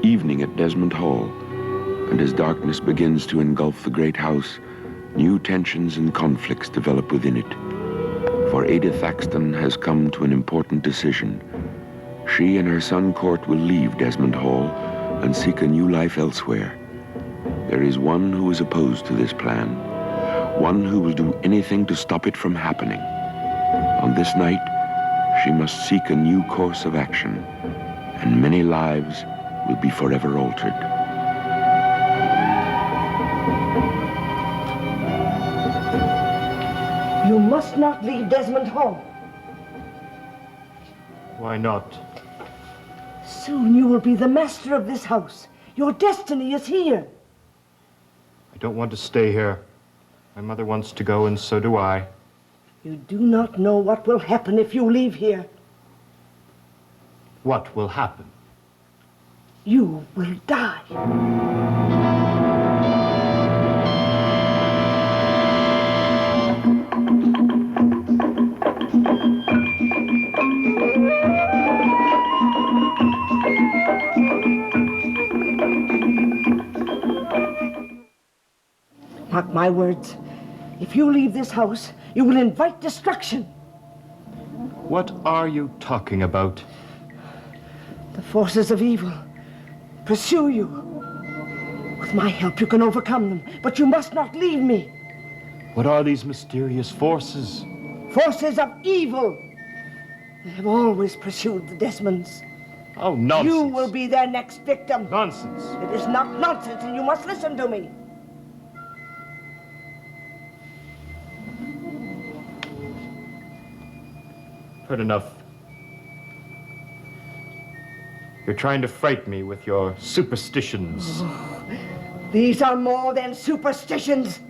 evening at Desmond Hall, and as darkness begins to engulf the great house, new tensions and conflicts develop within it. For Ada Thaxton has come to an important decision. She and her son Court will leave Desmond Hall and seek a new life elsewhere. There is one who is opposed to this plan, one who will do anything to stop it from happening. On this night, she must seek a new course of action, and many lives will be forever altered. You must not leave Desmond Hall. Why not? Soon you will be the master of this house. Your destiny is here. I don't want to stay here. My mother wants to go, and so do I. You do not know what will happen if you leave here. What will happen? You will die. Mark my words. If you leave this house, you will invite destruction. What are you talking about? The forces of evil pursue you. With my help, you can overcome them, but you must not leave me. What are these mysterious forces? Forces of evil. They have always pursued the Desmonds. Oh, nonsense. You will be their next victim. Nonsense. It is not nonsense, and you must listen to me. Heard enough. You're trying to frighten me with your superstitions. Oh, these are more than superstitions.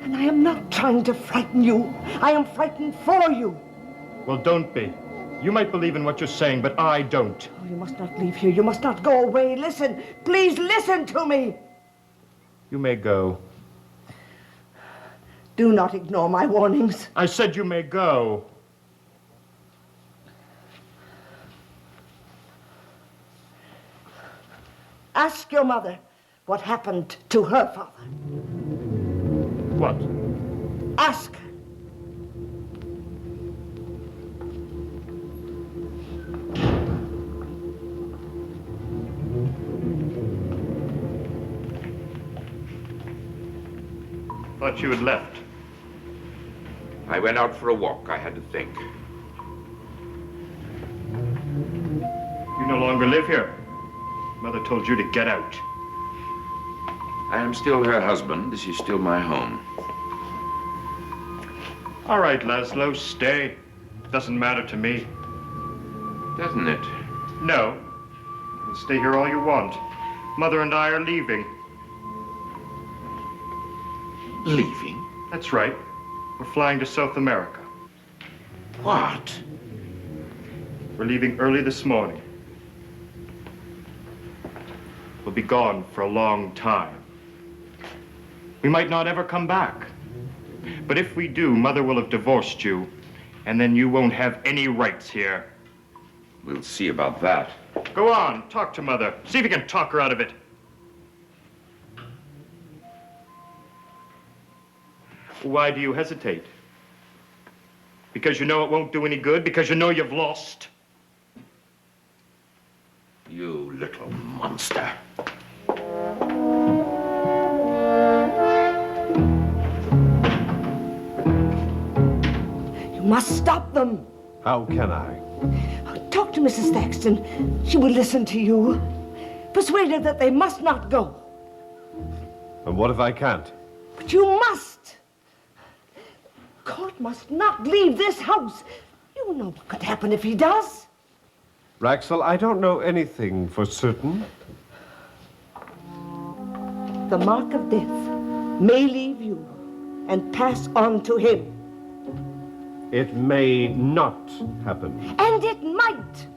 And I am not trying to frighten you. I am frightened for you. Well, don't be. You might believe in what you're saying, but I don't. Oh, you must not leave here. You must not go away. Listen. Please listen to me. You may go. Do not ignore my warnings. I said you may go. Ask your mother what happened to her father. What? Ask her. Thought you had left. I went out for a walk. I had to think. You no longer live here. Mother told you to get out. I am still her husband. This is still my home. All right, Laszlo, stay. Doesn't matter to me. Doesn't it? No. You can stay here all you want. Mother and I are leaving. Leaving? That's right. We're flying to South America. What? We're leaving early this morning. We'll be gone for a long time. We might not ever come back. But if we do, Mother will have divorced you, and then you won't have any rights here. We'll see about that. Go on, talk to Mother. See if you can talk her out of it. Why do you hesitate? Because you know it won't do any good? Because you know you've lost? You little monster. You must stop them. How can I? Talk to Mrs. Thaxton. She will listen to you. Persuade her that they must not go. And what if I can't? But you must. Court must not leave this house. You know what could happen if he does. Raxel, I don't know anything for certain. The mark of death may leave you and pass on to him. It may not happen. And it might.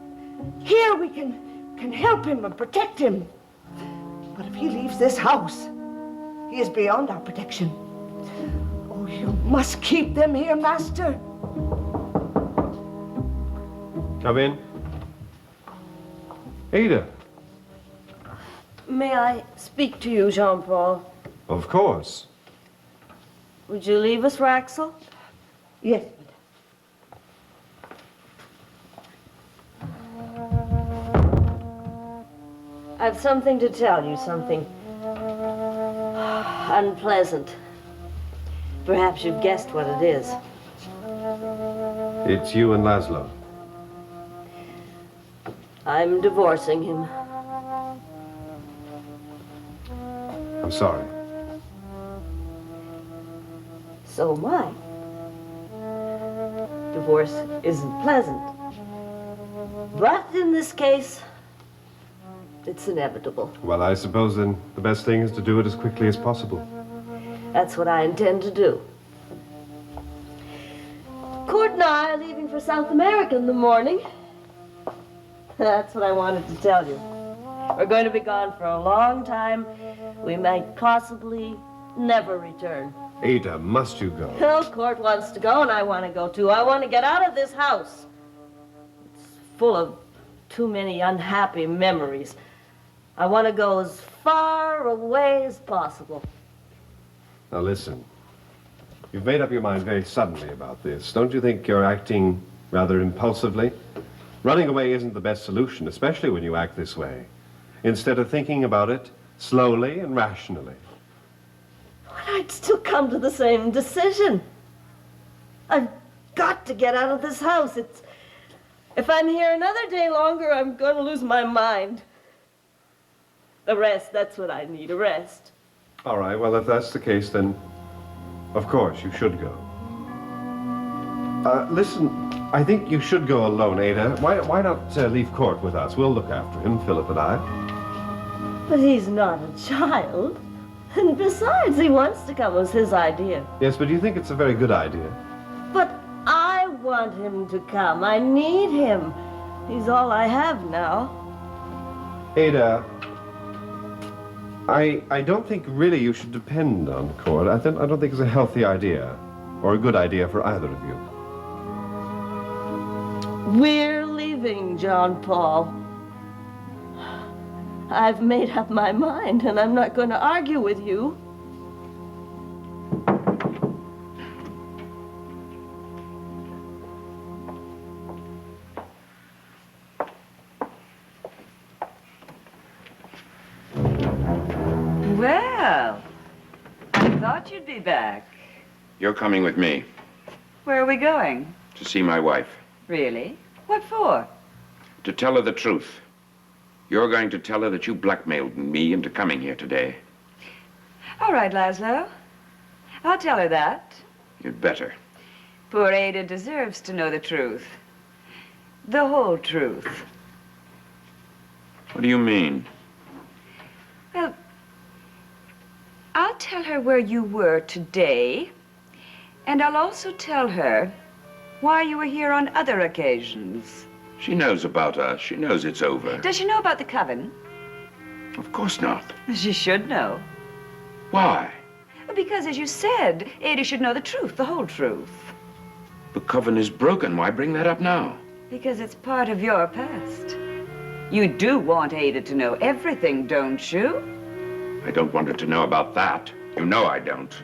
Here we can help him and protect him. But if he leaves this house, he is beyond our protection. Oh, you must keep them here, Master. Come in. Ada. May I speak to you, Jean-Paul? Of course. Would you leave us, Raxel? Yes. I've something to tell you, something unpleasant. Perhaps you've guessed what it is. It's you and Laszlo. I'm divorcing him. I'm sorry. So am I. Divorce isn't pleasant. But in this case, it's inevitable. Well, I suppose then the best thing is to do it as quickly as possible. That's what I intend to do. Court and I are leaving for South America in the morning. That's what I wanted to tell you. We're going to be gone for a long time. We might possibly never return. Ada, must you go? Well, Court wants to go, and I want to go too. I want to get out of this house. It's full of too many unhappy memories. I want to go as far away as possible. Now listen, you've made up your mind very suddenly about this. Don't you think you're acting rather impulsively? Running away isn't the best solution, especially when you act this way. Instead of thinking about it slowly and rationally. But I'd still come to the same decision. I've got to get out of this house. If I'm here another day longer, I'm going to lose my mind. A rest, that's what I need, a rest. All right, well, if that's the case, then of course you should go. Listen, I think you should go alone, Ada. Why not leave Court with us? We'll look after him, Philip and I. But he's not a child. And besides, he wants to come. It was his idea. Yes, but do you think it's a very good idea? But I want him to come. I need him. He's all I have now. Ada, I don't think really you should depend on Court. I don't think it's a healthy idea, or a good idea for either of you. We're leaving, John Paul. I've made up my mind, and I'm not going to argue with you. Well, I thought you'd be back. You're coming with me Where are we going? to see my wife, Really? What for? to tell her the truth. You're going to tell her that you blackmailed me into coming here today. All right, Laszlo. I'll tell her that. You'd better. Poor Ada deserves to know the truth. The whole truth. What do you mean? Well, I'll tell her where you were today, and I'll also tell her why you were here on other occasions. She knows about us. She knows it's over. Does she know about the coven? Of course not. She should know. Why? Because, as you said, Ada should know the truth, the whole truth. The coven is broken. Why bring that up now? Because it's part of your past. You do want Ada to know everything, don't you? I don't want her to know about that. You know I don't.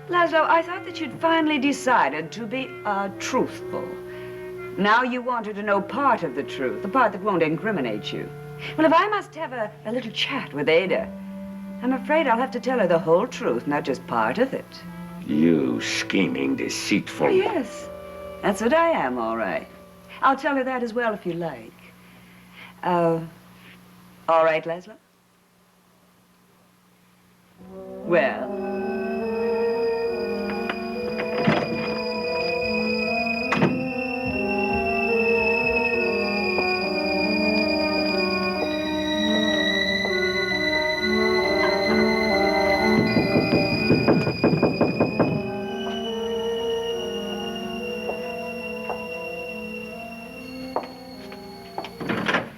Laszlo, I thought that you'd finally decided to be truthful. Now you want her to know part of the truth, the part that won't incriminate you. Well, if I must have a little chat with Ada, I'm afraid I'll have to tell her the whole truth, not just part of it. You scheming, deceitful. Oh, yes. That's what I am, all right. I'll tell her that as well if you like. All right, Laszlo? Well?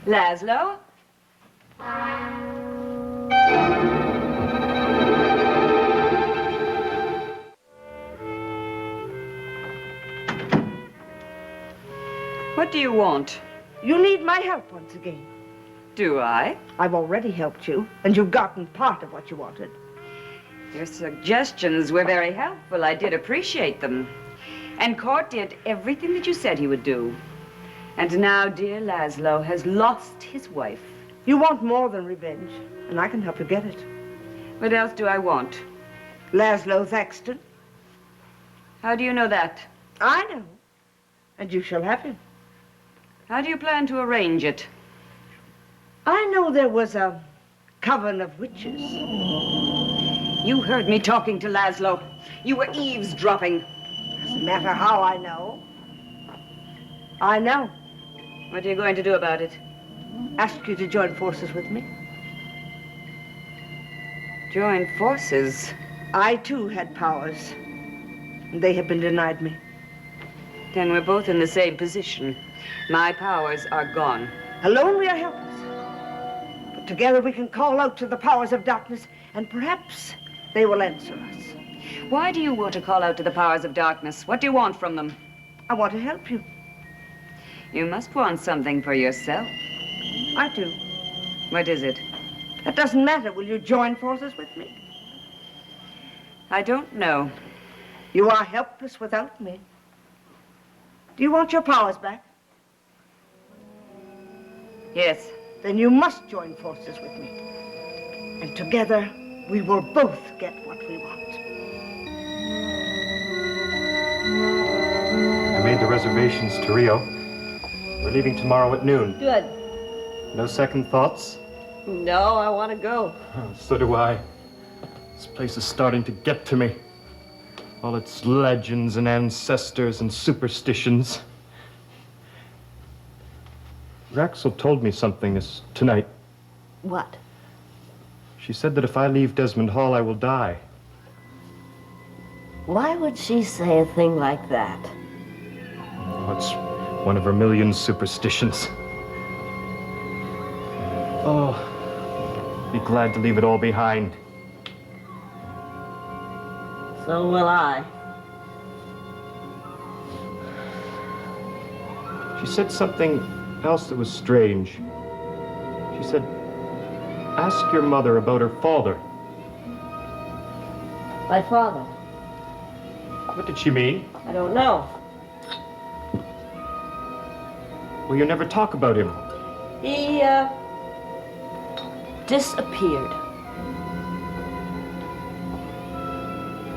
Laszlo? What do you want? You need my help once again. Do I? I've already helped you, and you've gotten part of what you wanted. Your suggestions were very helpful. I did appreciate them. And Court did everything that you said he would do. And now dear Laszlo has lost his wife. You want more than revenge, and I can help you get it. What else do I want? Laszlo Thaxton. How do you know that? I know. And you shall have him. How do you plan to arrange it? I know there was a coven of witches. You heard me talking to Laszlo. You were eavesdropping. Doesn't matter how I know. I know. What are you going to do about it? Ask you to join forces with me. Join forces? I, too, had powers. And they have been denied me. Then we're both in the same position. My powers are gone. Alone we are helpless. But together we can call out to the powers of darkness, and perhaps they will answer us. Why do you want to call out to the powers of darkness? What do you want from them? I want to help you. You must want something for yourself. I do. What is it? That doesn't matter. Will you join forces with me? I don't know. You are helpless without me. Do you want your powers back? Yes. Then you must join forces with me. And together, we will both get what we want. I made the reservations to Rio. We're leaving tomorrow at noon. Good. No second thoughts? No, I want to go. So do I. This place is starting to get to me. All its legends and ancestors and superstitions. Raxel told me something tonight. What? She said that if I leave Desmond Hall, I will die. Why would she say a thing like that? Oh, it's one of her million superstitions. Oh, be glad to leave it all behind. So will I. She said something else that was strange. She said, ask your mother about her father. My father? What did she mean? I don't know. Well, you never talk about him. He, disappeared.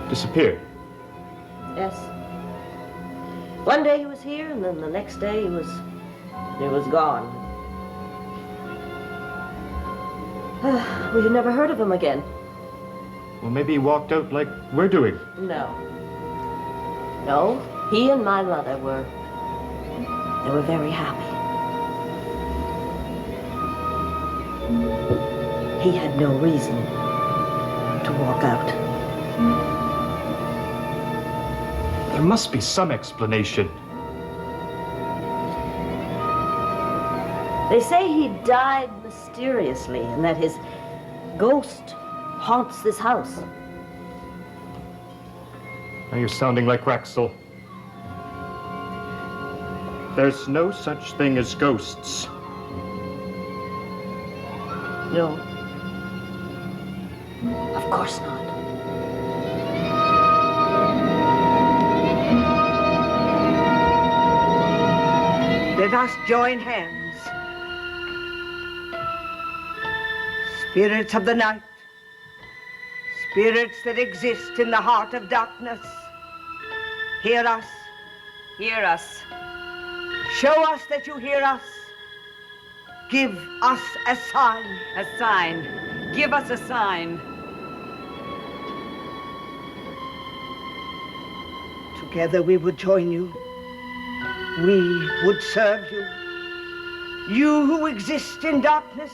Disappeared. Yes. One day he was here, and then the next day he was gone. We had never heard of him again. Well, maybe he walked out like we're doing. No. No, he and my mother were very happy. He had no reason to walk out. There must be some explanation. They say he died mysteriously and that his ghost haunts this house. Now you're sounding like Raxel. There's no such thing as ghosts. No. Of course not. Let us join hands. Spirits of the night, spirits that exist in the heart of darkness, hear us. Hear us. Show us that you hear us. Give us a sign. A sign. Give us a sign. Together we would join you. We would serve you. You who exist in darkness,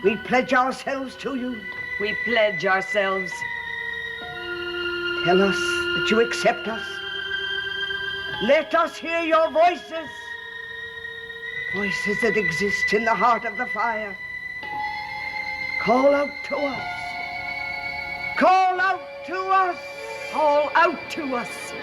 we pledge ourselves to you. We pledge ourselves. Tell us that you accept us. Let us hear your voices. Voices that exist in the heart of the fire. Call out to us. Call out to us. Call out to us.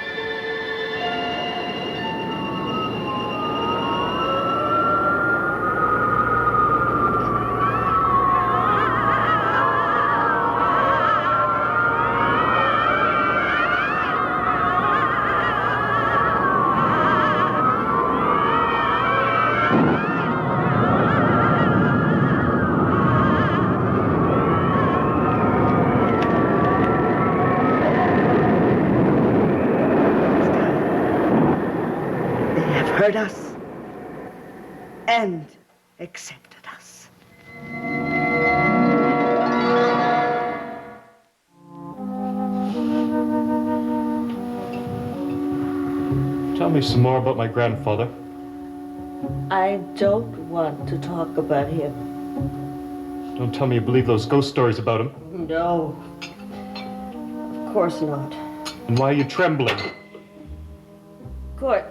heard us and accepted us. Tell me some more about my grandfather. I don't want to talk about him. Don't tell me you believe those ghost stories about him. No. Of course not. And why are you trembling? Court.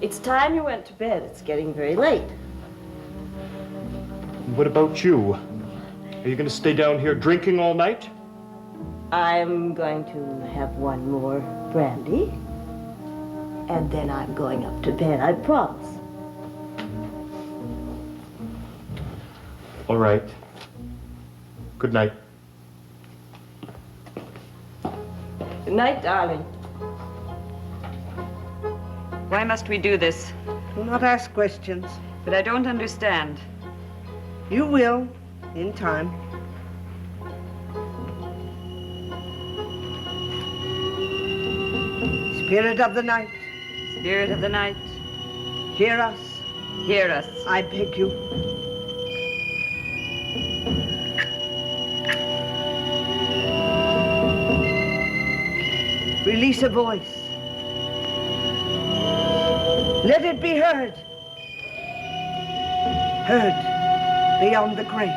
It's time you went to bed. It's getting very late. And what about you? Are you going to stay down here drinking all night? I'm going to have one more brandy. And then I'm going up to bed, I promise. All right. Good night. Good night, darling. Why must we do this? Do not ask questions. But I don't understand. You will, in time. Spirit of the night, Spirit of the night, hear us, hear us. I beg you. Release a voice. Let it be heard. Heard beyond the grave.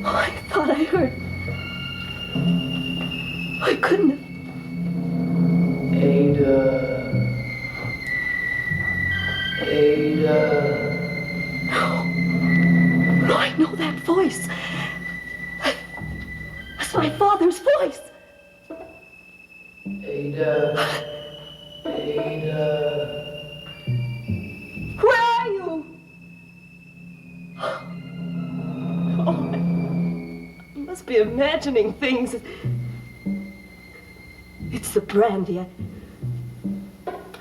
I thought I heard. I couldn't have. No, I know that voice. That's my father's voice. Where are you? Oh, I must be imagining things. It's the brandy. I've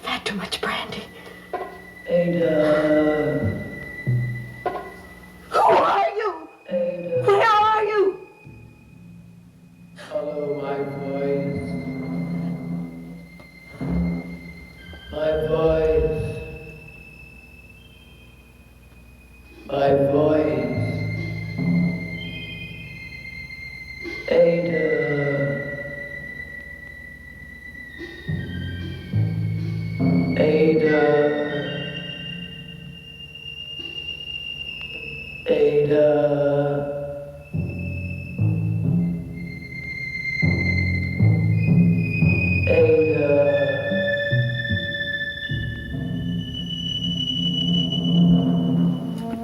had too much brandy. Who are you? Where are you? Follow my voice. My voice. My voice. Ada. Ada. Ada.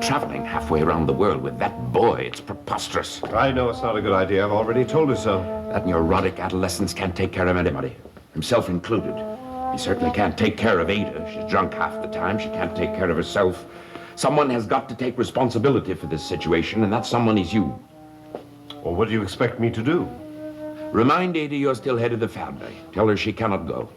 Traveling halfway around the world with that boy, it's preposterous. I know it's not a good idea. I've already told her so. That neurotic adolescence can't take care of anybody, himself included. He certainly can't take care of Ada. She's drunk half the time. She can't take care of herself. Someone has got to take responsibility for this situation, and that someone is you. Well, what do you expect me to do? Remind Ada you're still head of the family. Tell her she cannot go.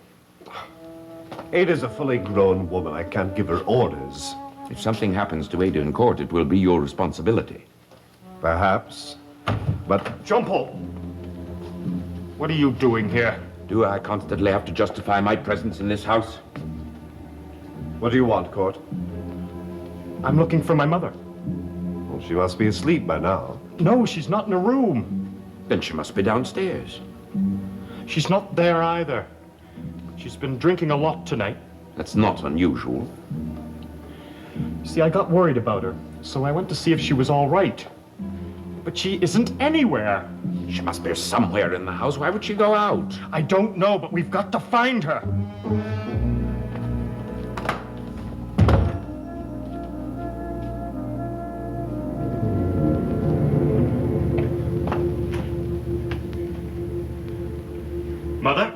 Ada's a fully grown woman. I can't give her orders. If something happens to Ada in court, it will be your responsibility. Perhaps. But Jumpo! What are you doing here? Do I constantly have to justify my presence in this house? what do you want, Court? I'm looking for my mother. Well, she must be asleep by now. No, she's not in her room. Then she must be downstairs. She's not there either. She's been drinking a lot tonight. That's not unusual. See, I got worried about her, so I went to see if she was all right. But she isn't anywhere. She must be somewhere in the house. Why would she go out? I don't know, but we've got to find her. Mother?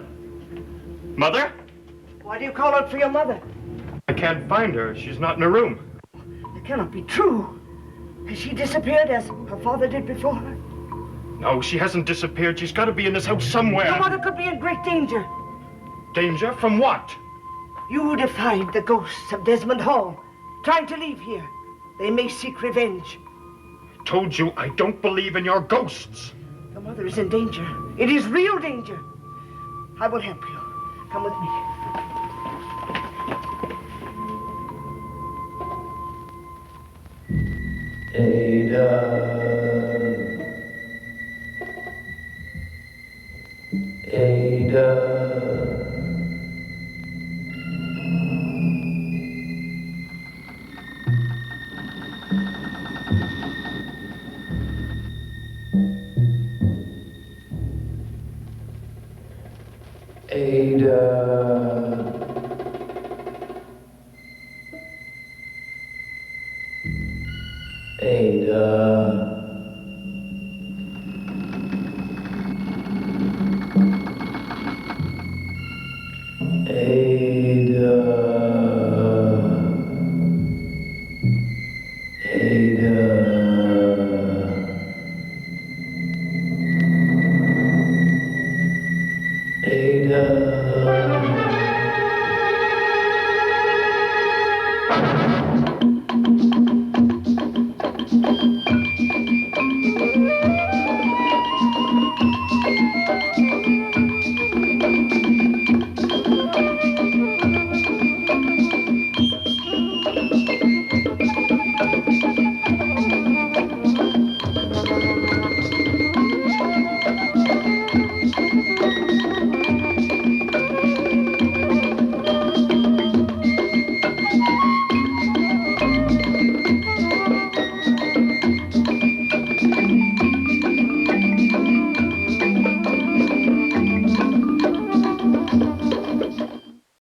Mother? Why do you call out for your mother? I can't find her. She's not in her room. It cannot be true. Has she disappeared as her father did before her? No, she hasn't disappeared. She's got to be in this house somewhere. Your mother could be in great danger. Danger from what? You defied the ghosts of Desmond Hall, trying to leave here. They may seek revenge. Told you I don't believe in your ghosts. The mother is in danger. It is real danger. I will help you. Come with me. Ada. Ada.